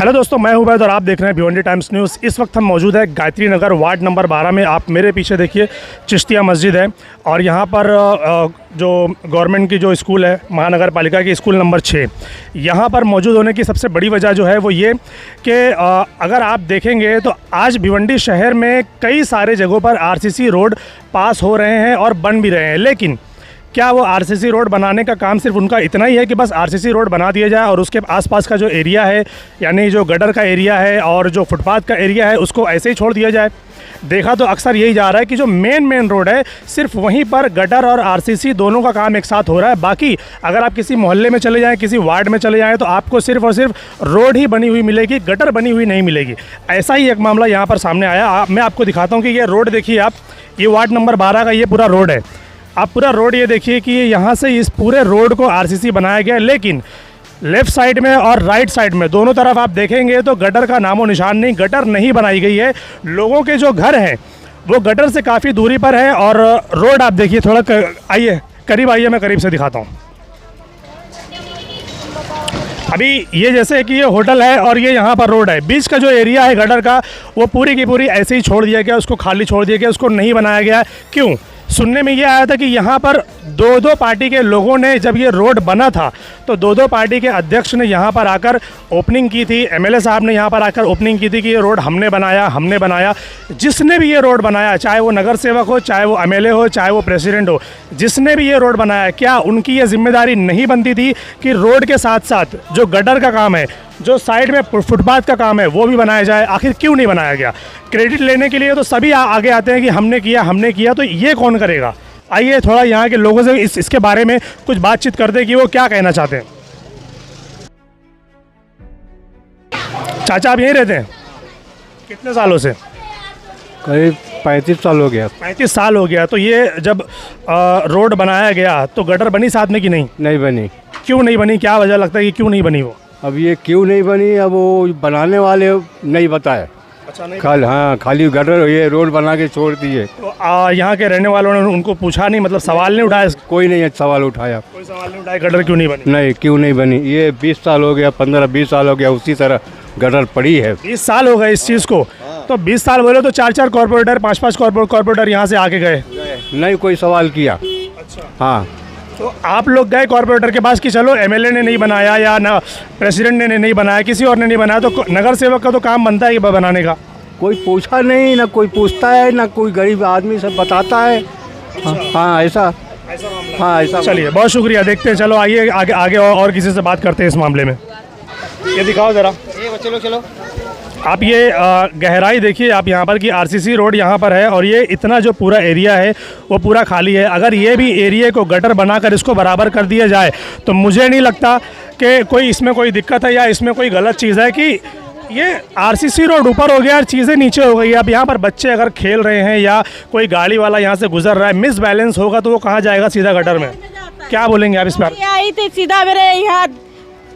Hello दोस्तों, मैं हूं वैद और आप देख रहे हैं भिवंडी टाइम्स न्यूज़। इस वक्त हम मौजूद है गायत्री नगर वार्ड नंबर 12 में। आप मेरे पीछे देखिए चिश्तिया मस्जिद है और यहाँ पर जो गवर्नमेंट की जो स्कूल है महानगर पालिका की स्कूल नंबर 6, यहाँ पर मौजूद होने की सबसे बड़ी वजह जो है वो ये कि अगर आप देखेंगे तो आज भिवंडी शहर में कई सारे जगहों पर आरसीसी रोड पास हो रहे हैं और बन भी रहे हैं, लेकिन क्या वो आरसीसी रोड बनाने का काम सिर्फ उनका इतना ही है कि बस आरसीसी रोड बना दिया जाए और उसके आसपास का जो एरिया है यानी जो गटर का एरिया है और जो फुटपाथ का एरिया है उसको ऐसे ही छोड़ दिया जाए? देखा तो अक्सर यही जा रहा है कि जो मेन रोड है सिर्फ वहीं पर गटर और आरसीसी दोनों का काम एक साथ हो रहा है। बाकी अगर आप किसी मोहल्ले में चले जाएं, किसी वार्ड में चले जाएं तो आपको सिर्फ और सिर्फ रोड ही बनी हुई मिलेगी, गटर बनी हुई नहीं मिलेगी। ऐसा ही एक मामला यहाँ पर सामने आया। मैं आपको दिखाता हूँ कि ये रोड देखिए आप, ये वार्ड नंबर 12 का ये पूरा रोड है। आप पूरा रोड ये देखिए कि यहाँ से इस पूरे रोड को आरसीसी बनाया गया है, लेकिन लेफ़्ट साइड में और राइट साइड में दोनों तरफ आप देखेंगे तो गटर का नामो निशान नहीं, गटर नहीं बनाई गई है। लोगों के जो घर हैं वो गटर से काफ़ी दूरी पर है और रोड आप देखिए, थोड़ा आइए करीब आइए, मैं करीब से दिखाता हूँ। अभी ये जैसे कि ये होटल है और ये यहाँ पर रोड है, बीच का जो एरिया है गटर का वो पूरी की पूरी ऐसे ही छोड़ दिया गया, उसको खाली छोड़ दिया गया, उसको नहीं बनाया गया। क्यों? सुनने में ये आया था कि यहाँ पर दो पार्टी के लोगों ने, जब ये रोड बना था तो दो पार्टी के अध्यक्ष ने यहाँ पर आकर ओपनिंग की थी, एमएलए साहब ने यहाँ पर आकर ओपनिंग की थी कि ये रोड हमने बनाया। जिसने भी ये रोड बनाया, चाहे वो नगर सेवक हो, चाहे वो एमएलए हो, चाहे वो प्रेसिडेंट हो, जिसने भी ये रोड बनाया, क्या उनकी ये जिम्मेदारी नहीं बनती थी कि रोड के साथ साथ जो गटर का काम है, जो साइड में फुटपाथ का काम है वो भी बनाया जाए? आखिर क्यों नहीं बनाया गया? क्रेडिट लेने के लिए तो सभी आगे आते हैं कि हमने किया, तो ये कौन करेगा? आइए थोड़ा यहाँ के लोगों से इसके बारे में कुछ बातचीत करते हैं कि वो क्या कहना चाहते हैं। चाचा, आप यहीं रहते हैं कितने सालों से? करीब 35 साल हो गया। 35 साल हो गया। तो ये जब रोड बनाया गया तो गटर बनी साथ में कि नहीं? नहीं बनी। क्यों नहीं बनी? क्या वजह लगता है कि क्यों नहीं बनी वो? अब ये क्यों नहीं बनी, अब वो बनाने वाले नहीं बताए। अच्छा, नहीं। खाली गटर ये रोड बना के छोड़ दिए। तो यहाँ के रहने वालों ने उनको पूछा नहीं, मतलब सवाल नहीं उठाया? कोई नहीं सवाल उठाया। कोई सवाल नहीं उठाया गटर क्यों नहीं बनी? नहीं, क्यों नहीं बनी। ये 20 साल हो गया, 15-20 साल हो गया, उसी तरह गटर पड़ी है। 20 साल हो गए इस चीज़ को। तो 20 साल बोले तो 4-4 कॉर्पोरेटर, 5-5 कॉर्पोरेटर यहाँ से आके गए, नहीं कोई सवाल किया। अच्छा, हाँ। तो आप लोग गए कॉर्पोरेटर के पास कि चलो एमएलए ने नहीं बनाया या ना प्रेसिडेंट ने नहीं बनाया, किसी और ने नहीं बनाया, तो नगर सेवक का तो काम बनता है बनाने का। कोई पूछा नहीं, ना कोई पूछता है, ना कोई गरीब आदमी सब बताता है। हाँ ऐसा। हाँ ऐसा। चलिए, बहुत शुक्रिया। देखते हैं, चलो आइए आगे और किसी से बात करते हैं इस मामले में। ये दिखाओ ज़रा। चलो। आप ये गहराई देखिए आप यहाँ पर कि आरसीसी रोड यहाँ पर है और ये इतना जो पूरा एरिया है वो पूरा खाली है। अगर ये भी एरिया को गटर बनाकर इसको बराबर कर दिया जाए तो मुझे नहीं लगता कि कोई इसमें कोई दिक्कत है या इसमें कोई गलत चीज़ है कि ये आरसीसी रोड ऊपर हो गया और चीज़ें नीचे हो गई। अब यहाँ पर बच्चे अगर खेल रहे हैं या कोई गाड़ी वाला यहाँ से गुजर रहा है, मिस बैलेंस होगा तो वो कहाँ जाएगा? सीधा गटर में। क्या बोलेंगे आप इस पर? आई थी सीधा मेरे यहाँ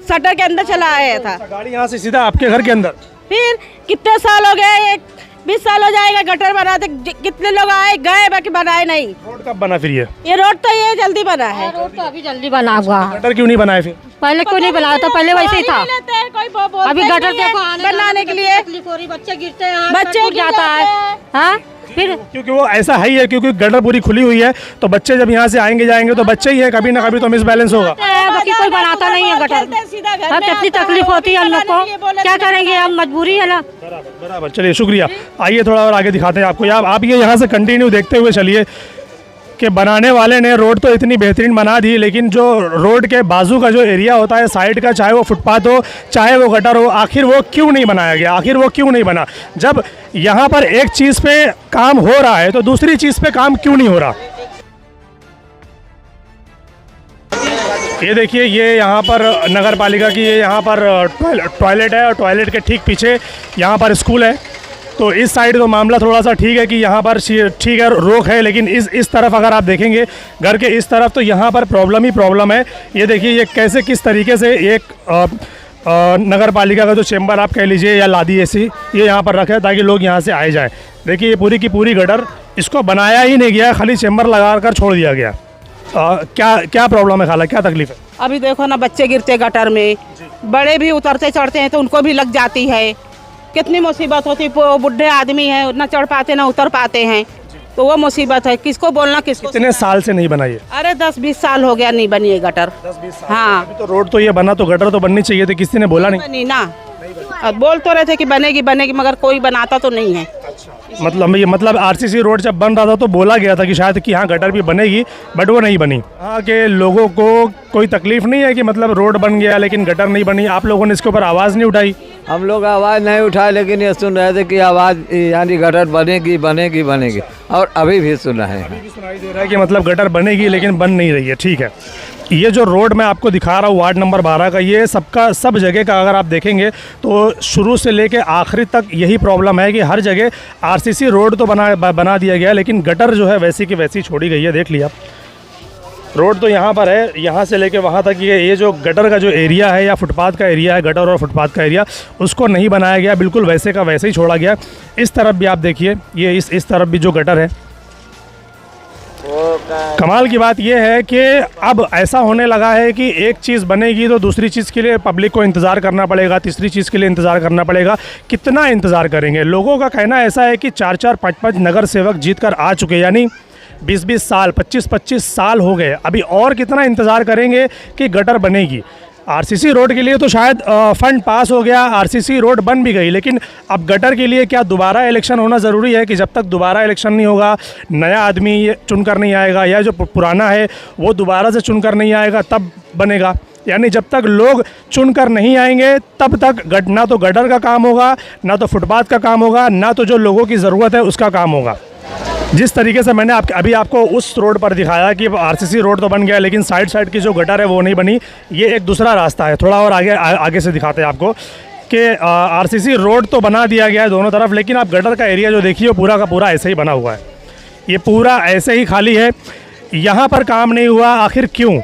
शटर के अंदर चला आया था गाड़ी, यहाँ से सीधा आपके घर के अंदर। फिर कितने साल हो गए, 20 साल हो जाएगा गटर बनाते, कितने लोग आए गए बाकी बनाए नहीं। रोड कब बना फिर? ये रोड तो ये जल्दी बना है। रोड तो अभी जल्दी बना हुआ। गटर क्यों नहीं बनाए फिर? पहले क्यों नहीं बनाया था? पहले वैसे ही था। अभी गटर देखो बनाने के लिए बच्चे गिरते हैं, बच्चे जाता है। हाँ, फिर क्योंकि वो ऐसा है ही है, क्योंकि गटर पूरी खुली हुई है तो बच्चे जब यहाँ से आएंगे जाएंगे तो बच्चे ही है, कभी ना कभी तो मिस बैलेंस होगा। बाकी कोई बनाता नहीं है गटर। अब कितनी तकलीफ होती है हम लोग को, क्या करेंगे, हम मजबूरी है ना। बराबर। चलिए, शुक्रिया। आइए थोड़ा और आगे दिखाते हैं आपको। आप ये यहाँ से कंटिन्यू देखते हुए चलिए कि बनाने वाले ने रोड तो इतनी बेहतरीन बना दी, लेकिन जो रोड के बाजू का जो एरिया होता है साइड का, चाहे वो फुटपाथ हो चाहे वो गटर हो, आखिर वो क्यों नहीं बनाया गया? आखिर वो क्यों नहीं बना? जब यहाँ पर एक चीज़ पे काम हो रहा है तो दूसरी चीज़ पे काम क्यों नहीं हो रहा? ये देखिए, ये यहाँ पर नगर पालिका की ये यहाँ पर टॉयलेट है और टॉयलेट के ठीक पीछे यहाँ पर स्कूल है। तो इस साइड तो मामला थोड़ा सा ठीक है कि यहाँ पर ठीक है, रोक है, लेकिन इस तरफ अगर आप देखेंगे घर के इस तरफ तो यहाँ पर प्रॉब्लम ही प्रॉब्लम है। ये देखिए ये कैसे किस तरीके से एक नगर पालिका का जो चेंबर आप कह लीजिए या लादी ऐसी ये यहाँ पर रखा है ताकि लोग यहाँ से आए जाएँ। देखिए ये पूरी की पूरी गटर, इसको बनाया ही नहीं गया, खाली चेंबर लगा कर छोड़ दिया गया। क्या प्रॉब्लम है खाला, क्या तकलीफ़ है? अभी देखो ना बच्चे गिरते गटर में, बड़े भी उतरते चढ़ते हैं तो उनको भी लग जाती है। कितनी मुसीबत होती, बुढ़े आदमी हैं ना चढ़ पाते ना उतर पाते हैं, तो वो मुसीबत है। किसको बोलना, किसको? कितने साल से नहीं बनाई है? अरे 10-20 साल हो गया नहीं बनी है गटर। 10-20 साल। हाँ अभी तो रोड तो ये बना, तो गटर तो बननी चाहिए थी, किसी ने बोला नहीं? बनी ना, अब बोल तो रहे थे कि बनेगी बनेगी, मगर कोई बनाता तो नहीं है। मतलब आरसीसी रोड जब बन रहा था तो बोला गया था कि शायद कि हाँ गटर भी बनेगी, बट वो नहीं बनी। यहाँ के लोगों को कोई तकलीफ नहीं है कि मतलब रोड बन गया लेकिन गटर नहीं बनी? आप लोगों ने इसके ऊपर आवाज़ नहीं उठाई? हम लोग आवाज़ नहीं उठाए, लेकिन ये सुन रहे थे कि आवाज़ यानी गटर बनेगी बनेगी बनेगी, और अभी भी सुन रहे हैं। सुनाई दे रहा है कि मतलब गटर बनेगी लेकिन बन नहीं रही है। ठीक है, ये जो रोड मैं आपको दिखा रहा हूँ वार्ड नंबर 12 का, ये सबका सब जगह का अगर आप देखेंगे तो शुरू से लेके आखिरी तक यही प्रॉब्लम है कि हर जगह आरसीसी रोड तो बना दिया गया, लेकिन गटर जो है वैसी की वैसी छोड़ी गई है। देख लिया, रोड तो यहाँ पर है, यहाँ से लेके वहाँ तक ये जो गटर का जो एरिया है या फुटपाथ का एरिया है, गटर और फुटपाथ का एरिया, उसको नहीं बनाया गया, बिल्कुल वैसे का वैसे ही छोड़ा गया। इस तरफ भी आप देखिए, ये इस तरफ भी जो गटर है। कमाल की बात यह है कि अब ऐसा होने लगा है कि एक चीज़ बनेगी तो दूसरी चीज़ के लिए पब्लिक को इंतज़ार करना पड़ेगा, तीसरी चीज़ के लिए इंतज़ार करना पड़ेगा। कितना इंतज़ार करेंगे? लोगों का कहना ऐसा है कि 4-4, 5-5 नगर सेवक जीत कर आ चुके, यानी 20-20 साल, 25-25 साल हो गए। अभी और कितना इंतज़ार करेंगे कि गटर बनेगी? आरसीसी रोड के लिए तो शायद फ़ंड पास हो गया, आरसीसी रोड बन भी गई, लेकिन अब गटर के लिए क्या दोबारा इलेक्शन होना ज़रूरी है? कि जब तक दोबारा इलेक्शन नहीं होगा, नया आदमी चुनकर नहीं आएगा, या जो पुराना है वो दोबारा से चुनकर नहीं आएगा, तब बनेगा। यानी जब तक लोग चुनकर नहीं आएंगे तब तक ना तो गटर का काम होगा, ना तो फुटपाथ का काम होगा, ना तो जो लोगों की ज़रूरत है उसका काम होगा। जिस तरीके से मैंने अभी आपको उस रोड पर दिखाया कि आरसीसी रोड तो बन गया लेकिन साइड की जो गटर है वो नहीं बनी, ये एक दूसरा रास्ता है। थोड़ा और आगे से दिखाते हैं आपको कि आरसीसी रोड तो बना दिया गया है दोनों तरफ, लेकिन आप गटर का एरिया जो देखिए पूरा का पूरा ऐसे ही बना हुआ है, ये पूरा ऐसे ही खाली है। यहाँ पर काम नहीं हुआ, आखिर क्यों?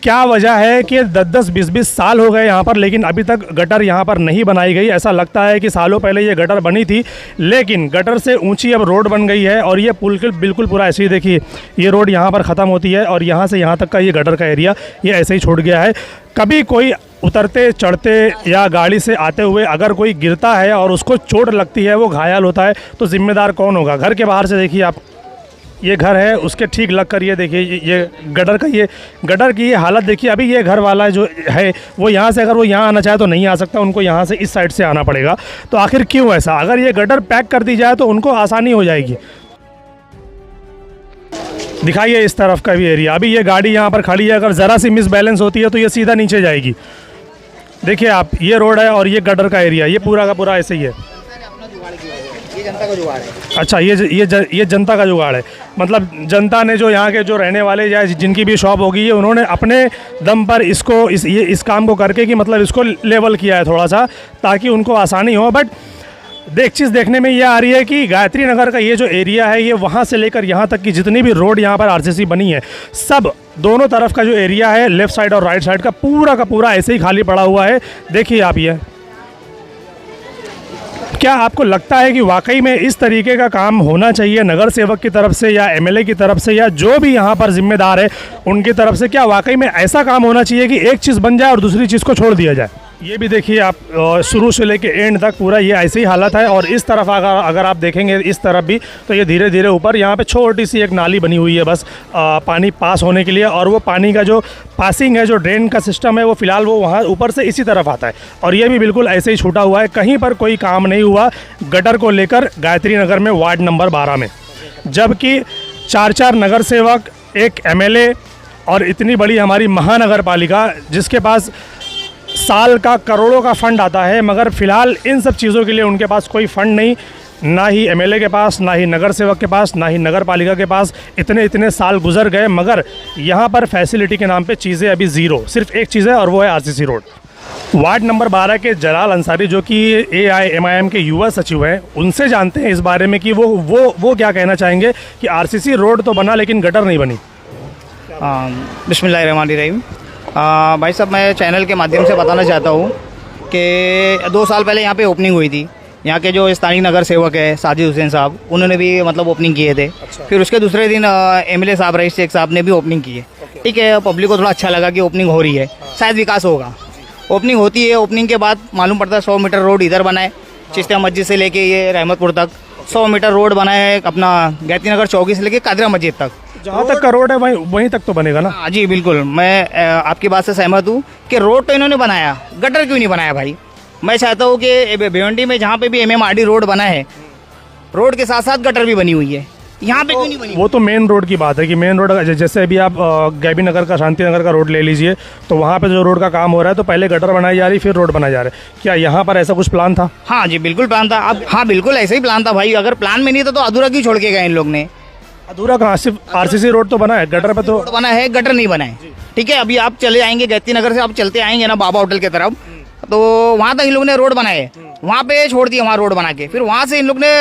क्या वजह है कि 10-10, 20-20 साल हो गए यहाँ पर, लेकिन अभी तक गटर यहाँ पर नहीं बनाई गई? ऐसा लगता है कि सालों पहले ये गटर बनी थी, लेकिन गटर से ऊंची अब रोड बन गई है। और ये पुल बिल्कुल पूरा ऐसे ही देखिए, ये रोड यहाँ पर ख़त्म होती है और यहाँ से यहाँ तक का ये गटर का एरिया ये ऐसे ही छोड़ गया है। कभी कोई उतरते चढ़ते या गाड़ी से आते हुए अगर कोई गिरता है और उसको चोट लगती है, वो घायल होता है, तो जिम्मेदार कौन होगा? घर के बाहर से देखिए आप, ये घर है, उसके ठीक लग कर ये देखिए ये गटर की ये हालत देखिए। अभी ये घर वाला जो है वो यहाँ से अगर वो यहाँ आना चाहे तो नहीं आ सकता, उनको यहाँ से इस साइड से आना पड़ेगा। तो आखिर क्यों ऐसा? अगर ये गटर पैक कर दी जाए तो उनको आसानी हो जाएगी। दिखाइए इस तरफ का भी एरिया, अभी ये गाड़ी यहाँ पर खड़ी है, अगर ज़रा सी मिस बैलेंस होती है तो ये सीधा नीचे जाएगी। देखिए आप, ये रोड है और ये गटर का एरिया, ये पूरा का पूरा ऐसे ही है। ये जनता का जुगाड़ है। अच्छा, ये जनता का जुगाड़ है, मतलब जनता ने जो यहाँ के जो रहने वाले या जिनकी भी शॉप होगी, ये उन्होंने अपने दम पर इस काम को करके कि मतलब इसको लेवल किया है थोड़ा सा, ताकि उनको आसानी हो। बट एक चीज़ देखने में ये आ रही है कि गायत्री नगर का ये जो एरिया है, ये वहाँ से लेकर यहाँ तक की जितनी भी रोड यहाँ पर आरसीसी बनी है, सब दोनों तरफ का जो एरिया है, लेफ़्ट साइड और राइट साइड का पूरा ऐसे ही खाली पड़ा हुआ है। देखिए आप, ये क्या आपको लगता है कि वाकई में इस तरीके का काम होना चाहिए नगर सेवक की तरफ से या एमएलए की तरफ से या जो भी यहाँ पर जिम्मेदार है उनकी तरफ से? क्या वाकई में ऐसा काम होना चाहिए कि एक चीज़ बन जाए और दूसरी चीज़ को छोड़ दिया जाए? ये भी देखिए आप, शुरू से लेके एंड तक पूरा ये ऐसी ही हालत है। और इस तरफ अगर आप देखेंगे इस तरफ भी, तो ये धीरे धीरे ऊपर यहाँ पे छोटी सी एक नाली बनी हुई है बस पानी पास होने के लिए, और वो पानी का जो पासिंग है, जो ड्रेन का सिस्टम है, वो फ़िलहाल वो वहाँ ऊपर से इसी तरफ आता है, और ये भी बिल्कुल ऐसे ही छूटा हुआ है। कहीं पर कोई काम नहीं हुआ गटर को लेकर गायत्री नगर में वार्ड नंबर 12 में, जबकि 4-4 नगर सेवक, एक एमएलए और इतनी बड़ी हमारी महानगर पालिका जिसके पास साल का करोड़ों का फंड आता है, मगर फ़िलहाल इन सब चीज़ों के लिए उनके पास कोई फ़ंड नहीं, ना ही एमएलए के पास, ना ही नगर सेवक के पास, ना ही नगर पालिका के पास। इतने साल गुजर गए, मगर यहाँ पर फैसिलिटी के नाम पे चीज़ें अभी ज़ीरो। सिर्फ एक चीज़ है और वो है आरसीसी रोड। वार्ड नंबर 12 के जलाल अंसारी, जो कि AIMIM के युवा सचिव हैं, उनसे जानते हैं इस बारे में कि वो क्या कहना चाहेंगे कि आरसीसी रोड तो बना लेकिन गटर नहीं बनी। बिस्मिल्लाहिर्रहमानिर्रहीम। भाई साहब, मैं चैनल के माध्यम से बताना चाहता हूँ कि 2 साल पहले यहाँ पे ओपनिंग हुई थी। यहाँ के जो स्थानीय नगर सेवक है साजिद हुसैन साहब, उन्होंने भी मतलब ओपनिंग किए थे। फिर उसके दूसरे दिन MLA साहब रईस शेख साहब ने भी ओपनिंग की है। ठीक है, पब्लिक को थोड़ा अच्छा लगा कि ओपनिंग हो रही है, शायद विकास होगा। ओपनिंग होती है, ओपनिंग के बाद मालूम पड़ता है 100 मीटर रोड इधर बना है, चिश्तिया मस्जिद से लेके ये रहमतपुर तक 100 मीटर रोड बना है, अपना गायत्री नगर चौकी से लेके कादरा मस्जिद तक। जहाँ तक का रोड है वहीं तक तो बनेगा ना? हाँ जी बिल्कुल, मैं आपकी बात से सहमत हूँ कि रोड तो इन्होंने बनाया, गटर क्यों नहीं बनाया भाई? मैं चाहता हूँ कि भिवंडी में जहाँ पे भी MMRD रोड बना है, रोड के साथ साथ गटर भी बनी हुई है, यहाँ पे क्यों नहीं बनी? वो तो मेन रोड की बात है कि मेन रोड जैसे अभी आप गैबी नगर का शांति नगर का रोड ले लीजिए, तो वहाँ पे जो रोड का काम हो रहा है तो पहले गटर बनाई जा रही फिर रोड बनाया जा रहा है। क्या यहाँ पर ऐसा कुछ प्लान था? हाँ जी बिल्कुल प्लान था। अब हाँ बिल्कुल ऐसे ही प्लान था भाई, अगर प्लान में नहीं था तो अधूरा क्यों छोड़ के गए इन लोग ने? अधूरा कहाँ, सिर्फ RCC रोड तो बना है, गटर पे तो रोड बना है, गटर नहीं बना है। ठीक है, अभी आप चले आएंगे गायत्री नगर से, आप चलते आएंगे ना बाबा होटल की तरफ, तो वहाँ तक इन लोग ने रोड बनाए, वहाँ पे छोड़ दिया वहाँ रोड बना के, फिर वहाँ से इन लोग ने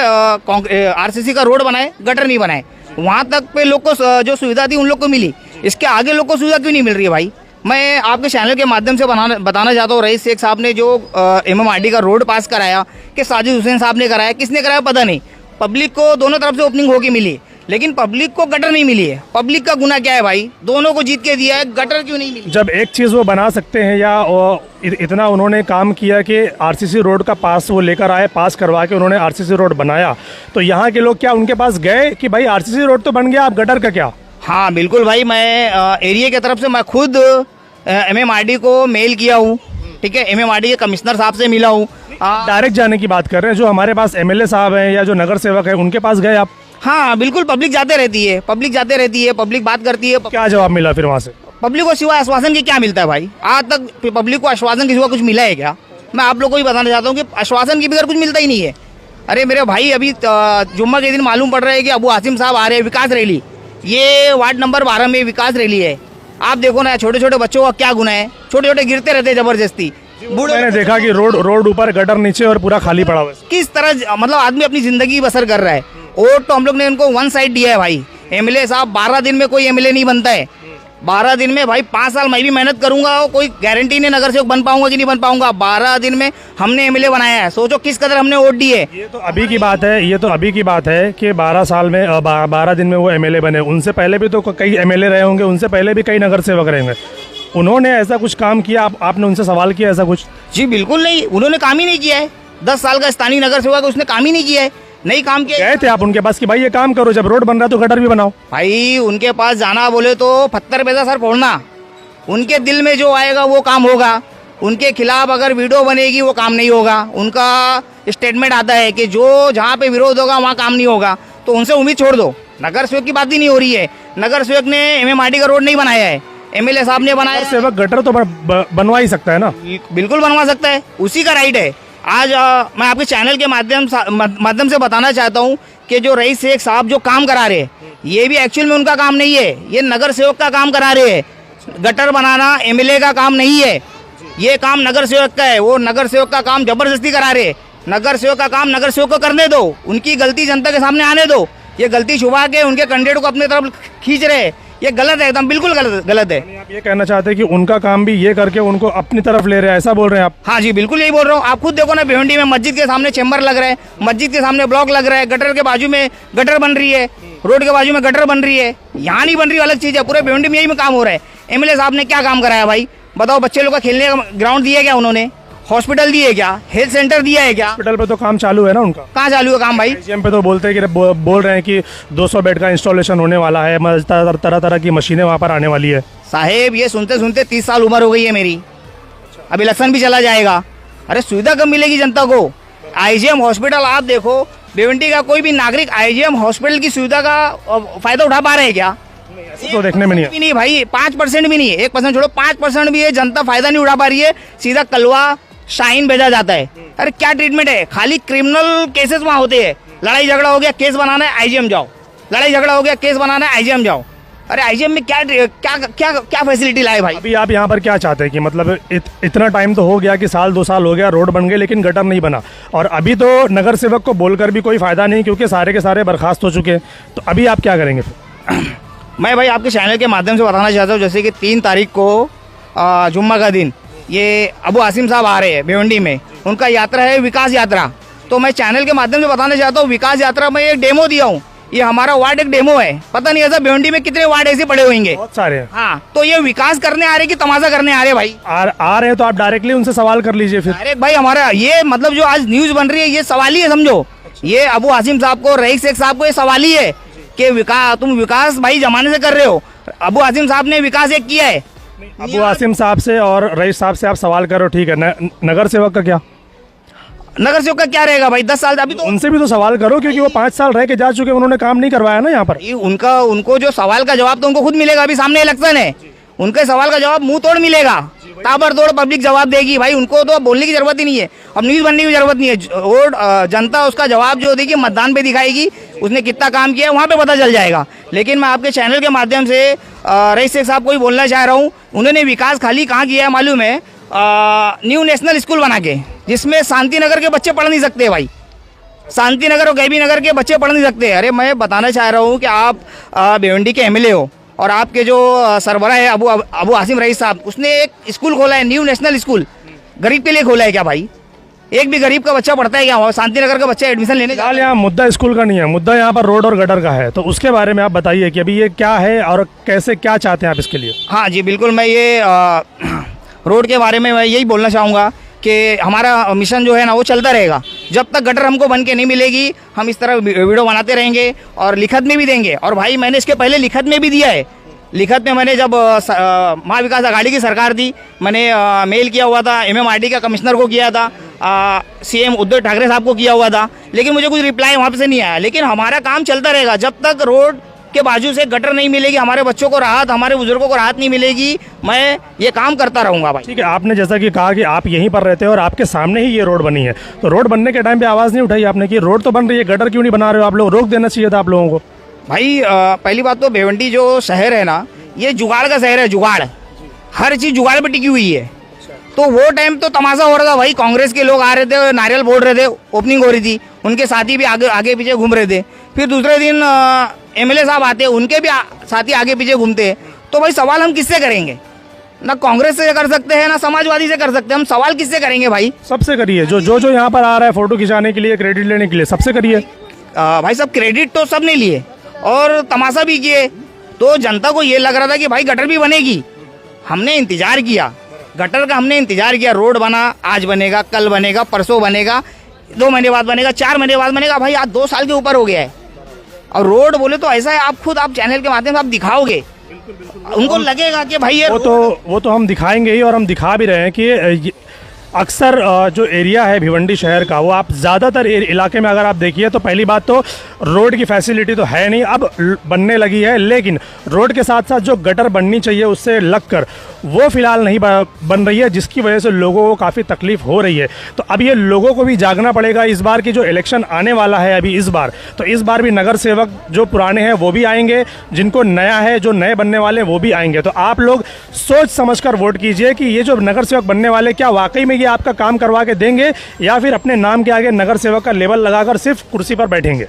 RCC का रोड बनाए, गटर नहीं बनाए। वहाँ तक पे लोग को जो सुविधा थी उन लोग को मिली, इसके आगे लोग को सुविधा क्यों नहीं मिल रही है भाई? मैं आपके चैनल के माध्यम से बताना चाहता हूँ, रईस शेख साहब ने जो MMRD का रोड पास कराया कि साजिद हुसैन साहब ने कराया, किसने कराया पता नहीं, पब्लिक को दोनों तरफ से ओपनिंग होके मिली, लेकिन पब्लिक को गटर नहीं मिली है। पब्लिक का गुना क्या है भाई? दोनों को जीत के दिया है, गटर क्यों नहीं मिली? जब एक चीज़ वो बना सकते हैं या इतना उन्होंने काम किया कि RCC रोड का पास वो लेकर आए, पास करवा के उन्होंने RCC रोड बनाया, तो यहाँ के लोग क्या उनके पास गए कि भाई RCC रोड तो बन गया, आप गटर का क्या? हाँ बिल्कुल भाई, मैं एरिया की तरफ से मैं खुद MMRD को मेल किया हूँ, ठीक है, MMRD के कमिश्नर साहब से मिला हूँ। डायरेक्ट जाने की बात कर रहे हैं, जो हमारे पास MLA साहब हैं या जो नगर सेवक है उनके पास गए आप? हाँ बिल्कुल, पब्लिक जाते रहती है, पब्लिक बात करती है। क्या जवाब मिला फिर वहाँ से? पब्लिक को सिवाय आश्वासन के क्या मिलता है भाई? आज तक पब्लिक को आश्वासन के सिवा कुछ मिला है क्या? मैं आप लोगों को भी बताना चाहता हूँ कि आश्वासन के बगैर कुछ मिलता ही नहीं है। अरे मेरे भाई, अभी जुम्मा के दिन मालूम पड़ रहा है कि अबू आसिम साहब आ रहे हैं, विकास रैली, ये वार्ड नंबर 12 में विकास रैली है। आप देखो ना, छोटे छोटे बच्चों का क्या गुना है, छोटे छोटे गिरते रहते हैं जबरदस्ती। मैंने देखा कि रोड ऊपर, गटर नीचे और पूरा खाली पड़ा हुआ है। किस तरह मतलब आदमी अपनी जिंदगी बसर कर रहा है। वोट तो हम लोग ने उनको 1 साइड दिया है भाई। MLA साहब 12 दिन में कोई MLA नहीं बनता है, 12 दिन में भाई 5 साल मैं भी मेहनत करूंगा, कोई गारंटी नहीं नगर सेवक बन पाऊंगा कि नहीं बन पाऊंगा। 12 दिन में हमने MLA बनाया है, सोचो किस कदर हमने वोट दिए। ये तो अभी की बात है कि 12 साल में 12 दिन में वो MLA बने। उनसे पहले भी तो कई MLA रहे होंगे, उनसे पहले भी कई नगर सेवक रहेंगे। उन्होंने ऐसा कुछ काम किया? आपने उनसे सवाल किया ऐसा कुछ? जी बिल्कुल नहीं, उन्होंने काम ही नहीं किया है। 10 साल का स्थानीय नगर सेवक, उसने काम ही नहीं किया है, नहीं काम किया। गए थे आप उनके पास कि भाई ये काम करो, जब रोड बन रहा है तो गटर भी बनाओ? भाई उनके पास जाना बोले तो पत्थर पे सर फोड़ना, उनके दिल में जो आएगा वो काम होगा। उनके खिलाफ अगर वीडियो बनेगी वो काम नहीं होगा। उनका स्टेटमेंट आता है कि जो जहाँ पे विरोध होगा वहाँ काम नहीं होगा, तो उनसे उम्मीद छोड़ दो। नगर सेवक की बात ही नहीं हो रही है। नगर सेवक ने MMRD का रोड नहीं बनाया है, MLA साहब ने बनाया। सेवक गटर तो बनवा ही सकता है ना? बिल्कुल बनवा सकता है, उसी का राइट है। आज मैं आपके चैनल के माध्यम से बताना चाहता हूँ कि जो रईस शेख साहब जो काम करा रहे हैं, ये भी एक्चुअल में उनका काम नहीं है, ये नगर सेवक का काम करा रहे हैं। गटर बनाना MLA का काम नहीं है, ये काम नगर सेवक का है। वो नगर सेवक का काम जबरदस्ती करा रहे हैं। नगर सेवक का काम नगर सेवक को करने दो, उनकी गलती जनता के सामने आने दो। ये गलती छुपा के उनके कैंडिडेट को अपनी तरफ खींच रहे हैं, ये गलत है, एकदम बिल्कुल गलत है। आप ये कहना चाहते हैं कि उनका काम भी ये करके उनको अपनी तरफ ले रहे हैं, ऐसा बोल रहे हैं आप? हाँ जी बिल्कुल यही बोल रहा हूँ। आप खुद देखो ना, भिवंडी में मस्जिद के सामने चैम्बर लग रहा है, मस्जिद के सामने ब्लॉक लग रहा है, गटर के बाजू में गटर बन रही है, रोड के बाजू में गटर बन रही है। यहाँ नहीं बन रही, अलग चीज़ है। पूरे भिवंडी में यही में काम हो रहा है। MLA साहब ने क्या काम कराया भाई? बताओ, बच्चे लोग का खेलने का ग्राउंड दिया क्या उन्होंने? हॉस्पिटल दिए क्या? हेल्थ सेंटर दिया है क्या? हॉस्पिटल पे तो काम चालू है ना उनका? कहाँ चालू है काम भाई? IGM पे तो बोलते हैं कि बोल रहे हैं कि 200 बेड का इंस्टॉलेशन होने वाला है, तरह तरह की मशीनें वहाँ पर आने वाली है। साहेब ये सुनते सुनते 30 साल उम्र हो गई है मेरी, अब इलेक्शन भी चला जाएगा। अरे सुविधा कब मिलेगी जनता को? IGM हॉस्पिटल आप देखो, भिवंडी का कोई भी नागरिक IGM हॉस्पिटल की सुविधा का फायदा उठा पा रहे हैं क्या? तो देखने में नहीं भी नहीं भाई, 5% भी नहीं है, 1% छोड़ो, 5% भी है, जनता फायदा नहीं उठा पा रही है। सीधा कलवा शाइन भेजा जाता है। अरे क्या ट्रीटमेंट है? खाली क्रिमिनल केसेस वहाँ होते हैं। लड़ाई झगड़ा हो गया, केस बनाना है, IGM जाओ। लड़ाई झगड़ा हो गया, केस बनाना है, IGM जाओ। अरे IGM में क्या क्या क्या क्या फैसिलिटी लाए भाई? अभी आप यहाँ पर क्या चाहते हैं कि मतलब इतना टाइम तो हो गया कि 1-2 साल हो गया, रोड बन गए लेकिन गटर नहीं बना, और अभी तो नगर सेवक को बोलकर भी कोई फायदा नहीं क्योंकि सारे के सारे बर्खास्त हो चुके हैं, तो अभी आप क्या करेंगे फिर? मैं भाई आपके चैनल के माध्यम से बताना चाहता हूँ, जैसे कि 3 तारीख को जुम्मा का दिन ये अबू आसिम साहब आ रहे हैं भिवंडी में, उनका यात्रा है विकास यात्रा। तो मैं चैनल के माध्यम से बताना चाहता हूँ, विकास यात्रा में एक डेमो दिया हूँ ये हमारा वार्ड एक डेमो है, पता नहीं ऐसा भिवंडी में कितने वार्ड ऐसे पड़े होंगे। बहुत सारे हैं। हाँ, तो ये विकास करने आ रहे कि तमाशा करने आ रहे भाई? आ रहे हैं तो आप डायरेक्टली उनसे सवाल कर लीजिए फिर। डायरेक्ट भाई हमारा ये मतलब जो आज न्यूज बन रही है ये सवाल ही है, समझो। ये अबू आसिम साहब को, रईस शेख साहब को ये सवाल ही है कि तुम विकास भाई जमाने से कर रहे हो। अबू आसिम साहब ने विकास एक किया है। अबू आसिम साहब से और रईस साहब से आप सवाल करो, ठीक है। नगर सेवक का क्या? नगर सेवक का क्या रहेगा भाई? 10 साल अभी तो उनसे भी तो सवाल करो, क्योंकि वो 5 साल रह के जा चुके, उन्होंने काम नहीं करवाया ना यहाँ पर। उनको जो सवाल का जवाब तो उनको खुद मिलेगा, अभी सामने इलेक्शन है, उनके सवाल का जवाब मुंह तोड़ मिलेगा, ताबड़तोड़ पब्लिक जवाब देगी भाई। उनको तो बोलने की जरूरत ही नहीं है, अब न्यूज बनने की जरूरत नहीं है। वोट जनता उसका जवाब जो देगी मतदान पे दिखाएगी, उसने कितना काम किया है वहाँ पे पता चल जाएगा। लेकिन मैं आपके चैनल के माध्यम से रईस शेख साहब को ही बोलना चाह रहा हूँ, उन्होंने विकास खाली कहाँ किया है मालूम है? न्यू नेशनल स्कूल बना के, जिसमें शांति नगर के बच्चे पढ़ नहीं सकते भाई, शांति नगर और गैबी नगर के बच्चे पढ़ नहीं सकते। अरे मैं बताना चाह रहा हूँ कि आप भिवंडी के एमएलए हो और आपके जो सरबराह है अबू आसिम रईस साहब, उसने एक स्कूल खोला है, न्यू नेशनल स्कूल, गरीब के लिए खोला है क्या भाई? एक भी गरीब का बच्चा पढ़ता है क्या? शांति नगर का बच्चा एडमिशन लेने फिलहाल यहाँ मुद्दा स्कूल का नहीं है, मुद्दा यहाँ पर रोड और गटर का है, तो उसके बारे में आप बताइए कि अभी ये क्या है और कैसे, क्या चाहते हैं आप इसके लिए? हाँ जी बिल्कुल, मैं ये रोड के बारे में मैं यही बोलना चाहूँगा कि हमारा मिशन जो है ना वो चलता रहेगा। जब तक गटर हमको बन के नहीं मिलेगी हम इस तरह वीडियो बनाते रहेंगे और लिखत में भी देंगे। और भाई मैंने इसके पहले लिखत में भी दिया है। लिखत में मैंने जब महाविकास अघाड़ी की सरकार थी, मैंने मेल किया हुआ था, MMRD का कमिश्नर को किया था, CM उद्धव ठाकरे साहब को किया हुआ था, लेकिन मुझे कुछ रिप्लाई वहाँ से नहीं आया। लेकिन हमारा काम चलता रहेगा जब तक रोड के बाजू से गटर नहीं मिलेगी, हमारे बच्चों को राहत, हमारे बुजुर्गों को राहत नहीं मिलेगी, मैं ये काम करता रहूँगा भाई। ठीक है, आपने जैसा कि कहा कि आप यहीं पर रहते हो और आपके सामने ही ये रोड बनी है, तो रोड बनने के टाइम पे आवाज़ नहीं उठाई आपने कि रोड तो बन रही है, गटर क्यों नहीं बना रहे हो? आप लोग रोक देना चाहिए था आप लोगों को। भाई पहली बात तो भिवंडी जो शहर है ना, ये जुगाड़ का शहर है, जुगाड़, हर चीज़ जुगाड़ पे टिकी हुई है। तो वो टाइम तो तमाशा हो रहा था भाई, कांग्रेस के लोग आ रहे थे, नारियल फोड़ रहे थे, ओपनिंग हो रही थी, उनके साथी भी आगे पीछे घूम रहे थे। फिर दूसरे दिन MLA साहब आते, उनके भी साथी आगे पीछे घूमते। तो भाई सवाल हम किससे करेंगे? ना कांग्रेस से कर सकते हैं ना समाजवादी से कर सकते हैं, हम सवाल किससे करेंगे भाई? सबसे करिए, जो यहाँ पर आ रहा है फोटो खिंचाने के लिए, क्रेडिट लेने के लिए, सबसे करिए। भाई सब क्रेडिट तो सब ने लिए और तमाशा भी किए। तो जनता को ये लग रहा था कि भाई गटर भी बनेगी, हमने इंतजार किया, गटर का हमने इंतजार किया। रोड बना, आज बनेगा, कल बनेगा, परसों बनेगा, 2 महीने बाद बनेगा, 4 महीने बाद बनेगा। भाई आज 2 साल के ऊपर हो गया है और रोड बोले तो ऐसा है, आप खुद आप चैनल के माध्यम से आप दिखाओगे, उनको लगेगा कि भाई ये वो तो हम दिखाएंगे ही, और हम दिखा भी रहे हैं कि अक्सर जो एरिया है भिवंडी शहर का, वो आप ज़्यादातर इलाके में अगर आप देखिए तो पहली बात तो रोड की फैसिलिटी तो है नहीं, अब बनने लगी है, लेकिन रोड के साथ साथ जो गटर बननी चाहिए उससे लगकर वो फ़िलहाल नहीं बन रही है, जिसकी वजह से लोगों को काफ़ी तकलीफ़ हो रही है। तो अब ये लोगों को भी जागना पड़ेगा। इस बार की जो इलेक्शन आने वाला है अभी इस बार, तो इस बार भी नगर सेवक जो पुराने हैं वो भी आएंगे, जिनको नया है, जो नए बनने वाले हैं वो भी आएंगे। तो आप लोग सोच समझ कर वोट कीजिए कि ये जो नगर सेवक बनने वाले क्या वाकई में ये आपका काम करवा के देंगे, या फिर अपने नाम के आगे नगर सेवक का लेबल लगाकर सिर्फ कुर्सी पर बैठेंगे।